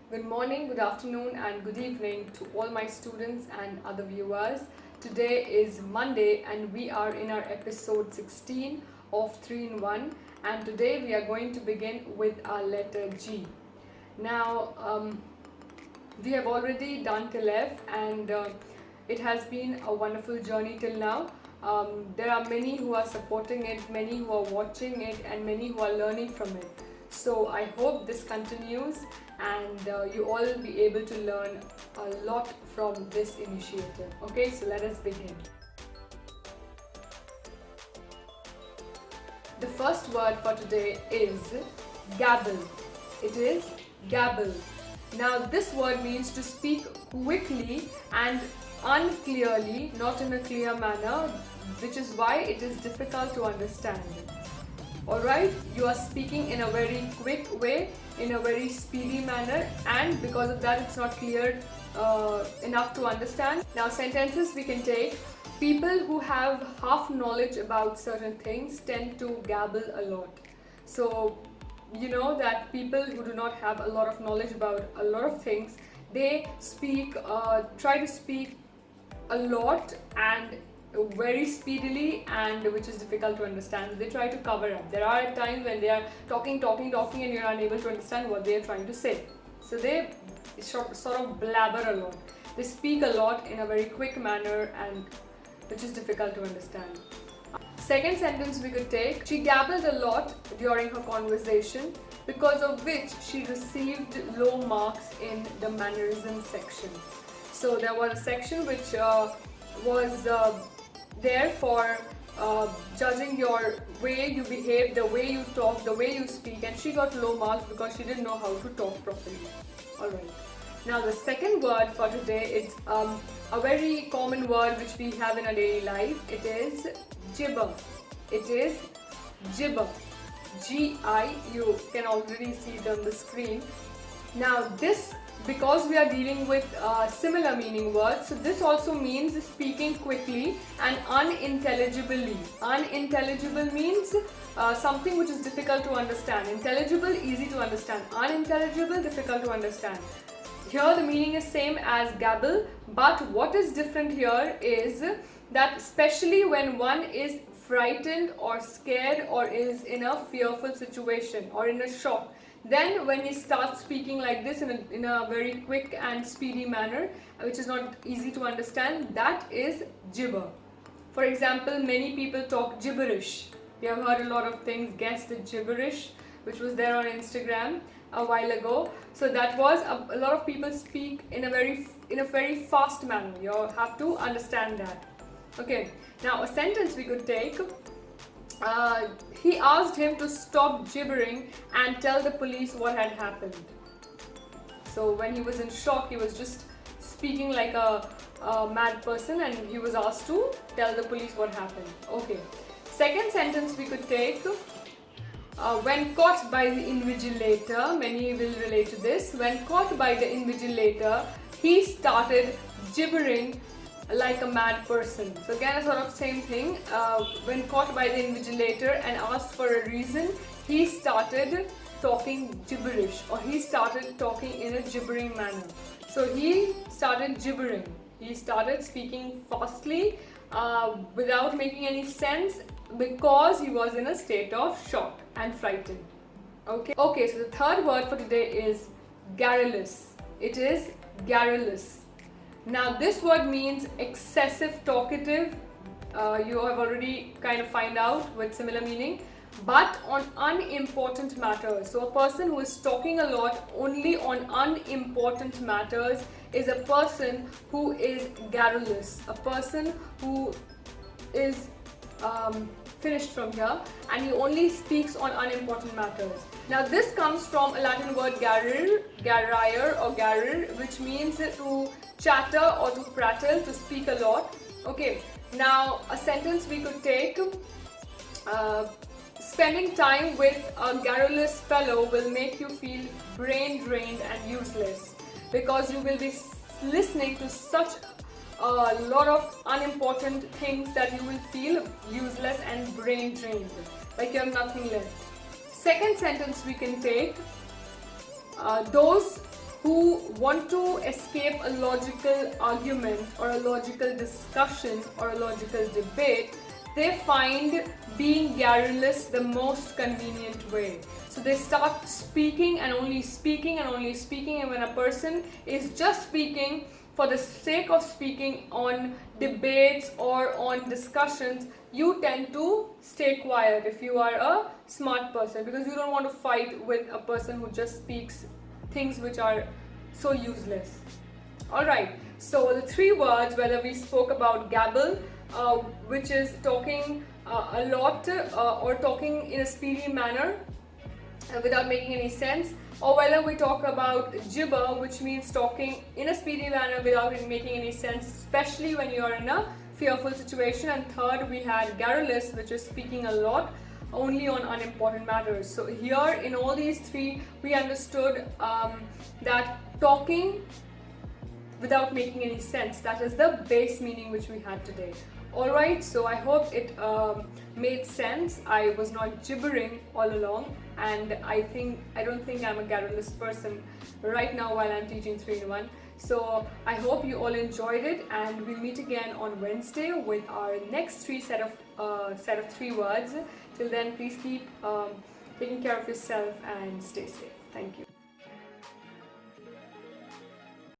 Good morning, good afternoon, and good evening to all my students and other viewers. Today is Monday, and we are in our episode 16 of 3 in 1. And today we are going to begin with our letter G. Now, we have already done till F, and it has been a wonderful journey till now. There are many who are supporting it, many who are watching it, and many who are learning from it. So I hope this continues and you all will be able to learn a lot from this initiative. Okay, so let us begin. The first word for today is gabble. It is gabble. Now this word means to speak quickly and unclearly, not in a clear manner, which is why it is difficult to understand. Alright, you are speaking in a very quick way, in a very speedy manner, and because of that it's not clear enough to understand. Now sentences we can take. People who have half knowledge about certain things tend to gabble a lot. So you know that people who do not have a lot of knowledge about a lot of things, they try to speak a lot and very speedily, and which is difficult to understand. They try to cover up. There are times when they are talking and you're unable to understand what they are trying to say. So they sort of blabber a lot. They speak a lot in a very quick manner, and which is difficult to understand. Second sentence we could take. She gabbled a lot during her conversation, because of which she received low marks in the mannerism section. So there was a section which was there for judging your way you behave, the way you talk, the way you speak, and she got low marks because she didn't know how to talk properly. Alright. Now the second word for today is a very common word which we have in our daily life. It is gibber. It is gibber. G-I, you can already see it on the screen. Now this, because we are dealing with similar meaning words, so this also means speaking quickly and unintelligibly. Unintelligible means something which is difficult to understand. Intelligible, easy to understand. Unintelligible, difficult to understand. Here the meaning is same as gabble, but what is different here is that especially when one is frightened or scared or is in a fearful situation or in a shock, then when he starts speaking like this in a very quick and speedy manner, which is not easy to understand, that is gibber. For example, many people talk gibberish. You have heard a lot of things, guess the gibberish, which was there on Instagram a while ago. So that was a lot of people speak in a very fast manner. You have to understand that. Okay, now a sentence we could take. He asked him to stop gibbering and tell the police what had happened. So when he was in shock, he was just speaking like a mad person, and he was asked to tell the police what happened. Okay. Second sentence we could take. When caught by the invigilator, many will relate to this. When caught by the invigilator, he started gibbering like a mad person. So again, a sort of same thing. When caught by the invigilator and asked for a reason, he started talking gibberish, or he started talking in a gibbering manner. So he started gibbering. He started speaking fastly without making any sense, because he was in a state of shock and frightened. Okay, so the third word for today is garrulous. It is garrulous. Now this word means excessive talkative. You have already kind of find out with similar meaning, but on unimportant matters. So a person who is talking a lot only on unimportant matters is a person who is garrulous. A person who is finished from here and he only speaks on unimportant matters. Now this comes from a Latin word garrere or garrere, which means to chatter or to prattle, to speak a lot. Okay, now a sentence we could take. Spending time with a garrulous fellow will make you feel brain drained and useless, because you will be listening to such a lot of unimportant things that you will feel useless and brain drained, like you have nothing left. Second sentence we can take. Those who want to escape a logical argument or a logical discussion or a logical debate, they find being garrulous the most convenient way. So they start speaking and only speaking and only speaking, and when a person is just speaking for the sake of speaking on debates or on discussions, you tend to stay quiet if you are a smart person, because you don't want to fight with a person who just speaks things which are so useless. Alright, so the three words, whether we spoke about gabble, which is talking a lot or talking in a speedy manner without making any sense, or whether we talk about gibber, which means talking in a speedy manner without it making any sense, especially when you are in a fearful situation. And third, we had garrulous, which is speaking a lot only on unimportant matters. So here in all these three, we understood that talking without making any sense, that is the base meaning which we had today. Alright, so I hope it made sense. I was not gibbering all along, and I don't think I'm a garrulous person right now while I'm teaching 3-in-1. So I hope you all enjoyed it, and we'll meet again on Wednesday with our next set of three words. Till then, please keep taking care of yourself and stay safe. Thank you.